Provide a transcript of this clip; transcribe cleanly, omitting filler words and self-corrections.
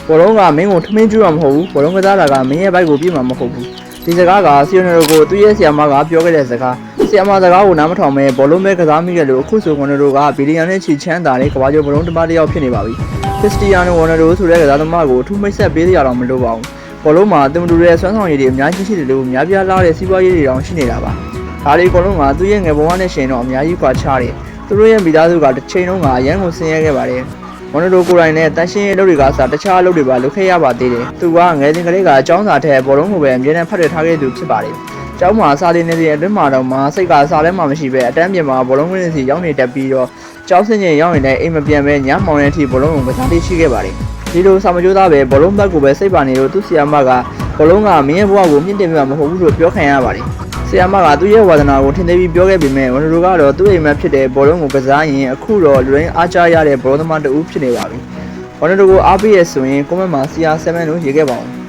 ဘောလုံးကမင်းကိုထမင်းကျွေးမှာမဟုတ်ဘူးဘောလုံးကစားတာကမင်းရဲ့ဘိုက်ကိုပြေးမှာမဟုတ်ဘူးဒီစကားကဆီယိုနယ်ကိုသူ့ရဲ့ဆီယာမကပြောခဲ့တဲ့စကားဆီယာမစကားကိုနားမထောင်မဲ့ဘောလုံးပဲကစားမိခဲ့လို့အခုဆိုကွန်နယ်ဒိုကဗီလီယံနဲ့ချီချမ်းသာတဲ့ကဘာကျော်ဘောလုံးတမတစ်ယောက်ဖြစ်နေပါပြီခရစ္စတီယာနို ရိုနယ်ဒိုဆိုတဲ့ကစားသမားကိုအထူးမိတ်ဆက်ပေးရအောင်မလိုပါဘူးဘောလုံးမှာသူမတူတဲ့ဆွမ်းဆောင်ရည်တွေအများကြီးရှိတယ်လို့များပြားလာတဲ့စီးပွားရေးတွေတောင်ရှိနေတာပါဒါလေးအကုန်လုံးကသူ့ရဲ့ငယ်ဘဝနဲ့ရှင်တော့အများကြီးကွာခြားတယ်သူတို့ရဲ့မိသားစုကတစ်ချိန်လုံးကအရန်ကိုဆင်းရဲခဲ့ပါတယ်မွန်တိုကိုရိုင်းနဲ့တန်ရှင်းရေးလုပ်တွေကစားတခြားအလုပ်တွေပါလုပ်ခဲ့ရပါသေးတယ်သူကငယ်စဉ်ကလေးကအကြောင်းစာထက်ဘောလုံးကိုပဲအမြဲတမ်းဖတ်ရထားခဲ့သူဖြစ်ပါတယ်ကျောင်းမှာစာသင်နေတဲ့အတွင်းမှာတော့မှစိတ်ကစားလဲမှမရှိပဲအတန်းပြင်မှာဘောလုံးဝင်းစီရောက်နေတတ်ပြီးတော့ကျောင်းစင်ချင်းရောက်ရင်လည်းအိမ်မပြန်ပဲညမောင်တဲ့အထိဘောလုံးကိုကစားသိရှိခဲ့ပါတယ်ဒီလိုစာမကြိုးသားပဲဘောလုံးဘက်ကိုပဲစိတ်ပါနေလို့သူ့ဆီယာမကဘောလုံးကမင်းရဲ့ဘဝကိုမြင့်တင်ပြမှာမဟုတ်ဘူးလို့ပြောခံရပါတယ်ဆီယာမကသူ့ရဲ့ဝါသနာကိုထင်သေးပြီးပြောခဲ့ပေမဲ့ဝန်တို့ကတော့သူ့အိမ်မက်ဖြစ်တဲ့ဘောလုံးကိုကစားရင်အခုတော့လူရင်းအားကြရတဲ့ဘောလုံးသမားတဦးဖြစ်နေပါပြီဝန်တို့ကိုအားပေးရဆိုရင်ကွန်မန့်မှာ CR7 လို့ရေးခဲ့ပါဦး